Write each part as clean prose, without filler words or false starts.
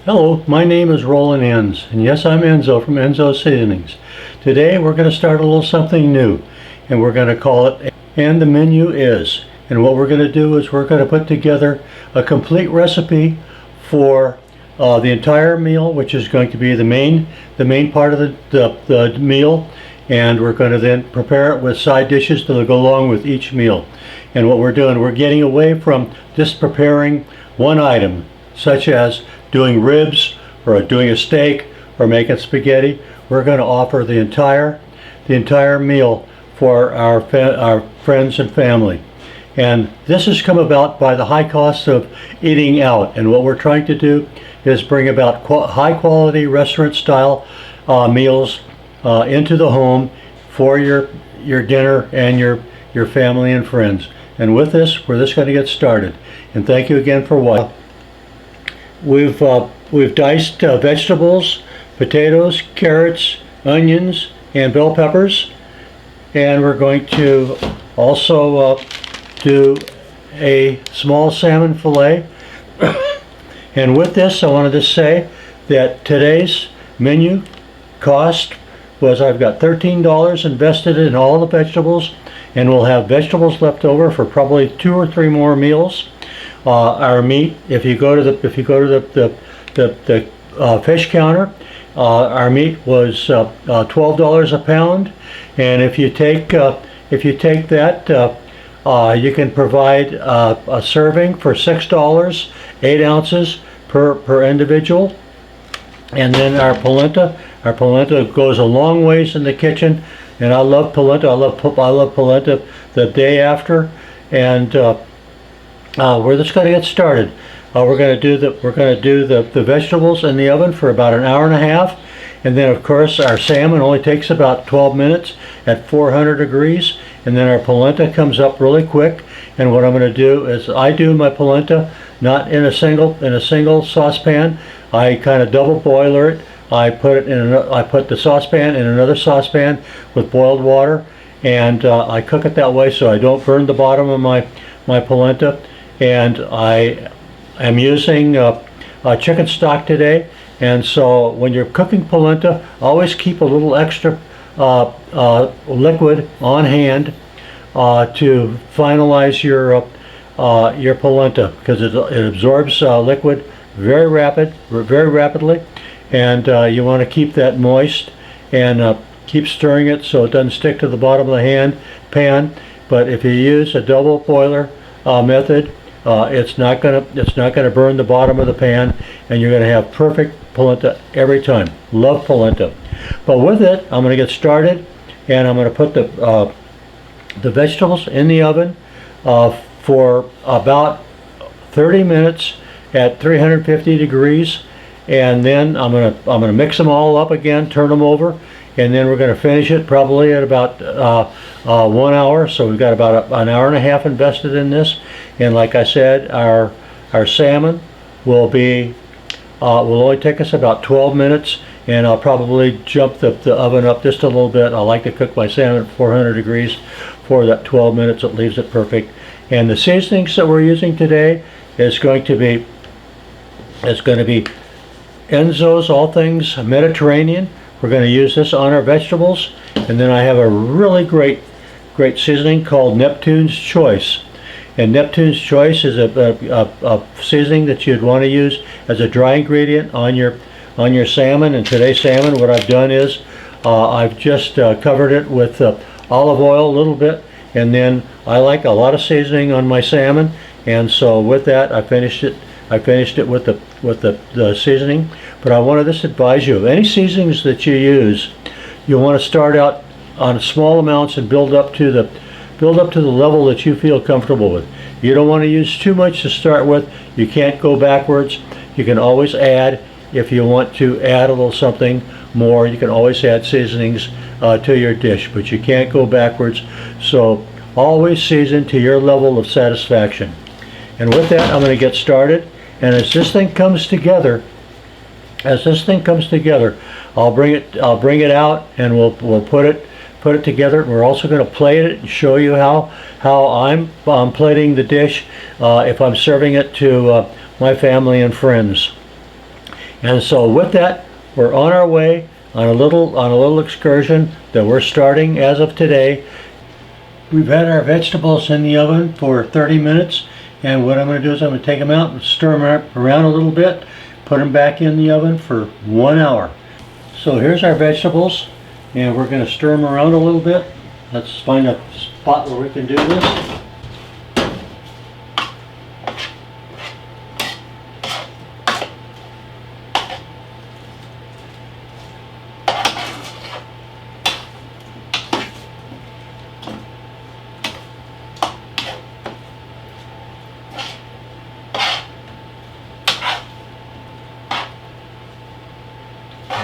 Hello, my name is Roland Enz, and yes, I'm Enzo from Enzo Seasonings. Today we're going to start a little something new, and we're going to call it And the Menu Is. And what we're going to do is we're going to put together a complete recipe for the entire meal, which is going to be the main part of the meal, and we're going to then prepare it with side dishes that will go along with each meal. And what we're doing, we're getting away from just preparing one item, such as doing ribs or doing a steak or making spaghetti. We're going to offer the entire meal for our friends and family. And this has come about by the high cost of eating out. And what we're trying to do is bring about high quality restaurant style meals into the home for your dinner and your family and friends. And with this, we're just going to get started. And thank you again for watching. We've diced vegetables, potatoes, carrots, onions, and bell peppers, and we're going to also do a small salmon fillet. And with this, I wanted to say that today's menu cost was, I've got $13 invested in all the vegetables, and we'll have vegetables left over for probably 2 or 3 more meals. Our meat, if you go to the fish counter, our meat was $12 a pound, and if you take that, you can provide a serving for $6, 8 ounces per individual. And then our polenta goes a long ways in the kitchen, and I love polenta. I love polenta the day after, and we're just going to get started. We're going to do the vegetables in the oven for about an hour and a half, and then of course our salmon only takes about 12 minutes at 400 degrees, and then our polenta comes up really quick. And what I'm going to do is I do my polenta not in a single saucepan. I kind of double boiler it. I put the saucepan in another saucepan with boiled water, and I cook it that way so I don't burn the bottom of my polenta. And I am using chicken stock today, and so when you're cooking polenta, always keep a little extra liquid on hand to finalize your polenta, because it absorbs liquid very rapidly, and you want to keep that moist and keep stirring it so it doesn't stick to the bottom of the pan. But if you use a double boiler method, it's not gonna burn the bottom of the pan, and you're gonna have perfect polenta every time. Love polenta. But with it, I'm gonna get started, and I'm gonna put the vegetables in the oven for about 30 minutes at 350 degrees, and then I'm gonna mix them all up again, turn them over, and then we're going to finish it probably at about 1 hour. So we've got about an hour and a half invested in this. And like I said, our salmon will only take us about 12 minutes, and I'll probably jump the oven up just a little bit. I like to cook my salmon at 400 degrees for that 12 minutes. It leaves it perfect. And the seasonings that we're using today is going to be Enzo's All Things Mediterranean. We're going to use this on our vegetables, and then I have a really great seasoning called Neptune's Choice. And Neptune's Choice is a seasoning that you'd want to use as a dry ingredient on your salmon. And today's salmon, what I've done is I've just covered it with olive oil a little bit, and then I like a lot of seasoning on my salmon, and so with that I finished it with the seasoning. But I want to just advise you, of any seasonings that you use, you want to start out on small amounts and build up to the level that you feel comfortable with. You don't want to use too much to start with. You can't go backwards. You can always add, if you want to add a little something more, you can always add seasonings to your dish, but you can't go backwards. So always season to your level of satisfaction. And with that, I'm going to get started. And as this thing comes together, I'll bring it out, and we'll put it together. We're also going to plate it and show you how I'm plating the dish if I'm serving it to my family and friends. And so with that, we're on our way on a little excursion that we're starting as of today. We've had our vegetables in the oven for 30 minutes, and what I'm going to do is I'm going to take them out and stir them around a little bit, put them back in the oven for 1 hour. So here's our vegetables, and we're going to stir them around a little bit. Let's find a spot where we can do this.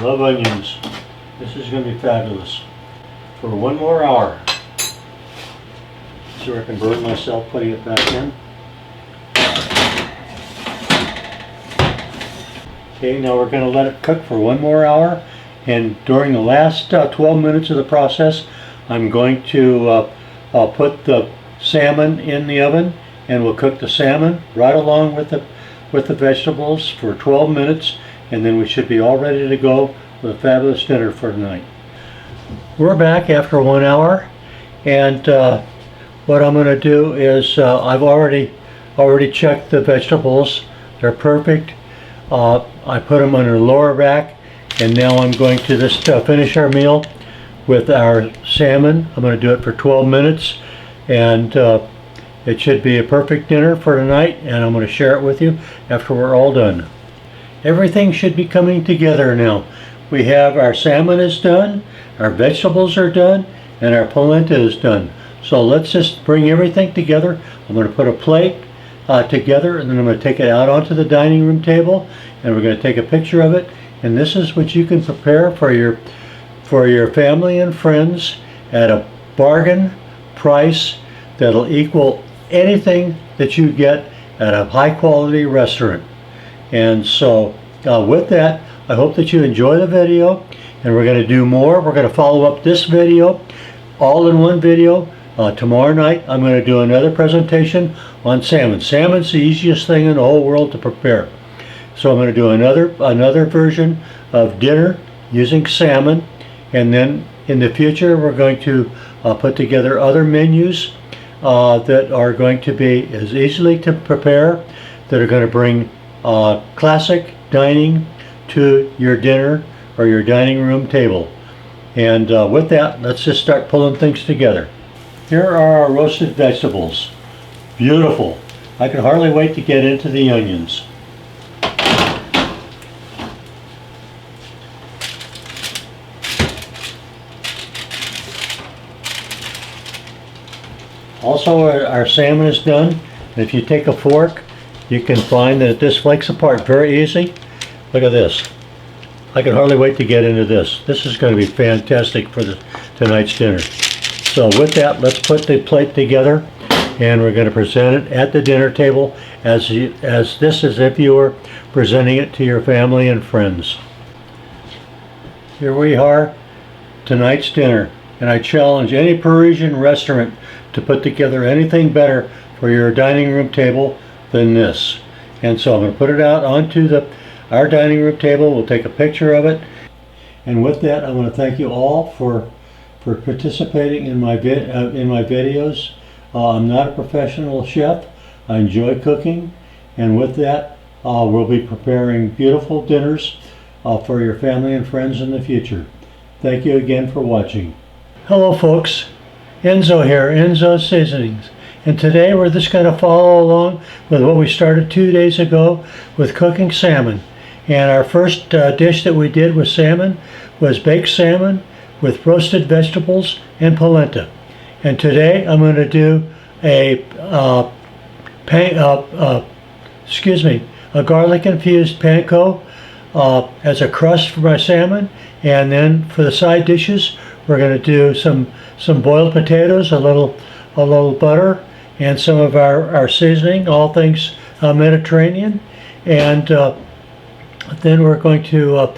Love onions. This is going to be fabulous. For 1 more hour. So I can burn myself putting it back in. Okay, now we're going to let it cook for 1 more hour. And during the last 12 minutes of the process, I'm going to put the salmon in the oven, and we'll cook the salmon right along with the vegetables for 12 minutes. And then we should be all ready to go with a fabulous dinner for tonight. We're back after 1 hour, and what I'm going to do is I've already checked the vegetables. They're perfect. I put them on a lower rack, and now I'm going to just finish our meal with our salmon. I'm going to do it for 12 minutes, and it should be a perfect dinner for tonight, and I'm going to share it with you after we're all done. Everything should be coming together now. We have our salmon is done, our vegetables are done, and our polenta is done. So let's just bring everything together. I'm going to put a plate together, and then I'm going to take it out onto the dining room table, and we're going to take a picture of it. And this is what you can prepare for your family and friends at a bargain price that'll equal anything that you get at a high quality restaurant. And so with that, I hope that you enjoy the video, and we're going to do more. We're going to follow up this video all in one video. Tomorrow night I'm going to do another presentation on salmon. Salmon's the easiest thing in the whole world to prepare. So I'm going to do another version of dinner using salmon, and then in the future we're going to put together other menus that are going to be as easily to prepare, that are going to bring classic dining to your dinner or your dining room table. And with that, let's just start pulling things together. Here are our roasted vegetables. Beautiful. I can hardly wait to get into the onions. Also, our salmon is done. And if you take a fork, you can find that this flakes apart very easy. Look at this. I can hardly wait to get into this. This is going to be fantastic for tonight's dinner. So with that, let's put the plate together, and we're going to present it at the dinner table as if you were presenting it to your family and friends. Here we are, tonight's dinner, and I challenge any Parisian restaurant to put together anything better for your dining room table than this. And so I'm going to put it out onto our dining room table. We'll take a picture of it. And with that, I want to thank you all for participating in my videos. I'm not a professional chef. I enjoy cooking, and with that, we'll be preparing beautiful dinners for your family and friends in the future. Thank you again for watching. Hello folks, Enzo here, Enzo Seasonings. And today we're just going to follow along with what we started 2 days ago with cooking salmon. And our first dish that we did with salmon was baked salmon with roasted vegetables and polenta. And today I'm going to do a garlic infused panko as a crust for my salmon. And then for the side dishes, we're going to do some boiled potatoes, a little butter, and some of our seasoning, all things Mediterranean. And then we're going to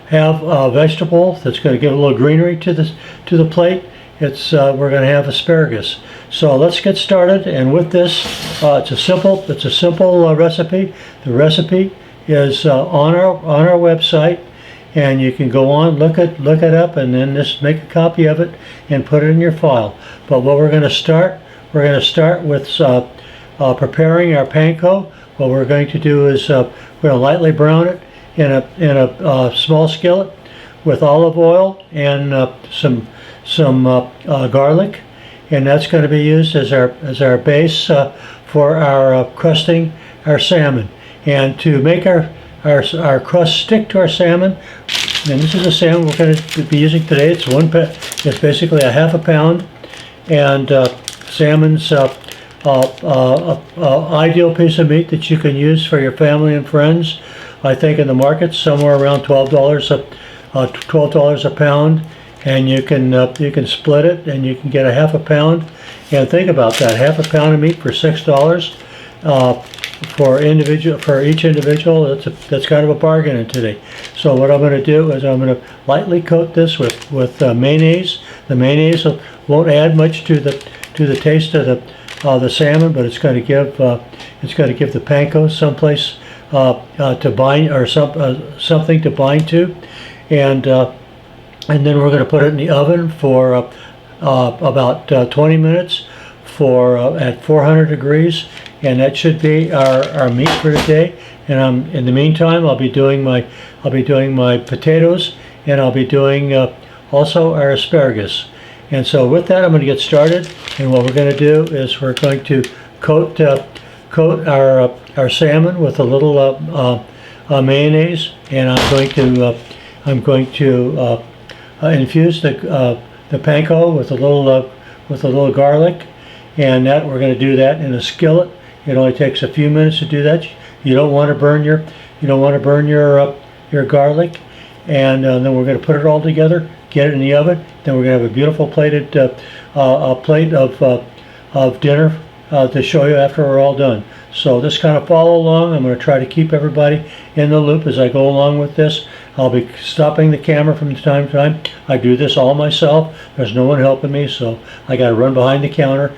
have a vegetable that's going to give a little greenery to the plate. We're going to have asparagus. So let's get started. And with this, it's a simple recipe. The recipe is on our website, and you can go on, look it up, and then just make a copy of it and put it in your file. But what we're going to start with preparing our panko. What we're going to do is we're going to lightly brown it in a small skillet with olive oil and some garlic, and that's going to be used as our base for our crusting our salmon. And to make our crust stick to our salmon, and this is the salmon we're going to be using today. It's basically a half a pound, and salmon's ideal piece of meat that you can use for your family and friends. I think in the market somewhere around $12 a pound, and you can split it and you can get a half a pound. And think about that, half a pound of meat for $6 for each individual. That's kind of a bargain in today. So what I'm going to do is I'm going to lightly coat this with mayonnaise. The mayonnaise won't add much to the taste of the salmon, but it's going to give the panko someplace to bind, or something to bind to, and then we're going to put it in the oven for about 20 minutes at 400 degrees, and that should be our meat for today. And in the meantime, I'll be doing my potatoes, and I'll be doing also our asparagus. And so with that, I'm going to get started. And what we're going to do is we're going to coat our salmon with a little mayonnaise, and I'm going to infuse the panko with a little garlic, and that we're going to do that in a skillet. It only takes a few minutes to do that. You don't want to burn your garlic, and then we're going to put it all together, get it in the oven. Then we're going to have a beautiful plate of dinner to show you after we're all done. So just kind of follow along. I'm going to try to keep everybody in the loop as I go along with this. I'll be stopping the camera from time to time. I do this all myself. There's no one helping me, so I got to run behind the camera,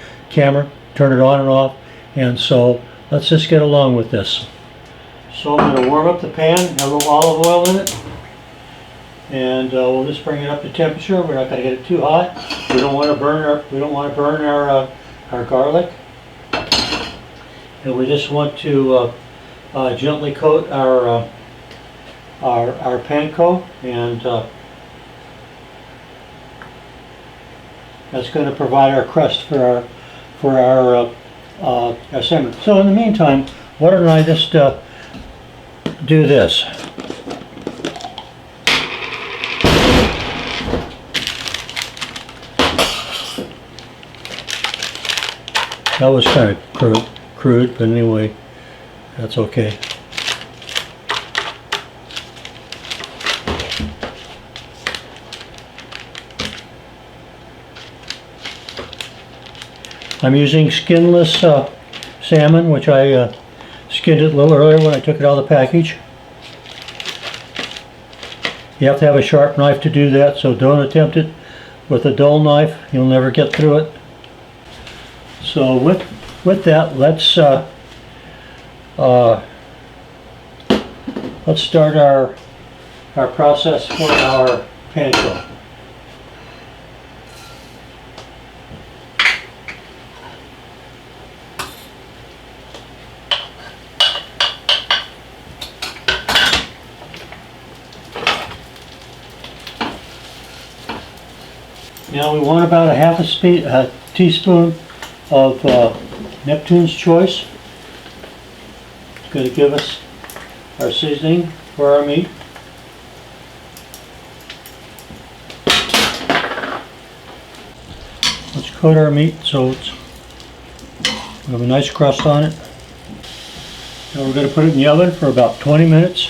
turn it on and off. And so let's just get along with this. So I'm going to warm up the pan, have a little olive oil in it, and we'll just bring it up to temperature. We're not going to get it too hot. We don't want to burn our garlic, and we just want to gently coat our panko, and that's going to provide our crust for our salmon. So in the meantime, why don't I just do this? That was kind of crude, but anyway, that's okay. I'm using skinless salmon, which I skinned it a little earlier when I took it out of the package. You have to have a sharp knife to do that, so don't attempt it with a dull knife. You'll never get through it. So with that, let's start our process for our panko. Now we want about a half a teaspoon of Neptune's Choice. It's going to give us our seasoning for our meat. Let's coat our meat so we have a nice crust on it. Now we're going to put it in the oven for about 20 minutes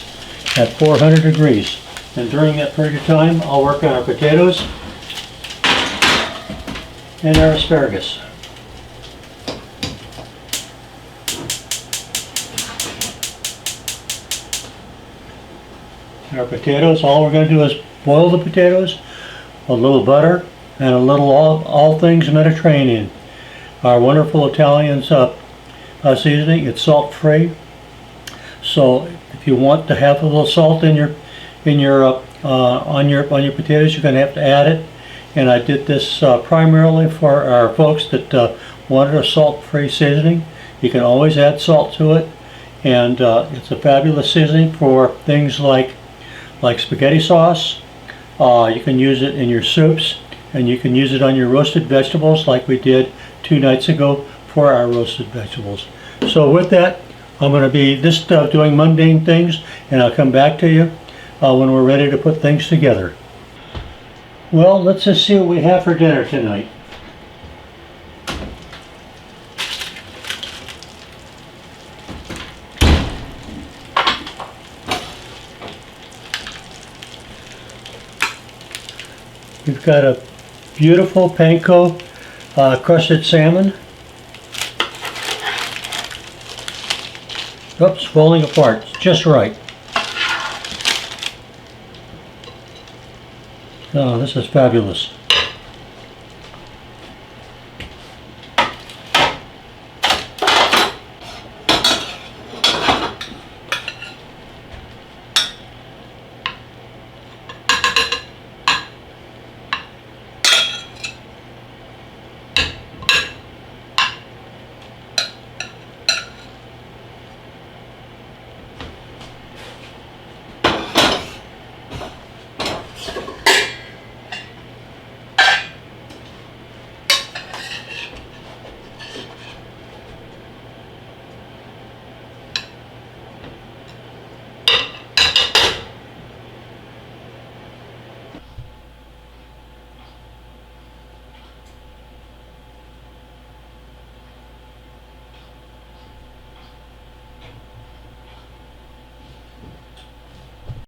at 400 degrees. And during that period of time, I'll work on our potatoes and our asparagus. And our potatoes, all we're going to do is boil the potatoes, a little butter, and a little all things Mediterranean. Our wonderful Italian seasoning. It's salt free, so If you want to have a little salt in your on your potatoes, you're going to have to add it. And I did this primarily for our folks that wanted a salt-free seasoning. You can always add salt to it, and it's a fabulous seasoning for things like spaghetti sauce. You can use it in your soups, and you can use it on your roasted vegetables like we did 2 nights ago for our roasted vegetables. So with that, I'm going to be doing mundane things, and I'll come back to you when we're ready to put things together. Well, let's just see what we have for dinner tonight. We've got a beautiful panko crusted salmon. Oops, falling apart. It's just right. Oh, this is fabulous.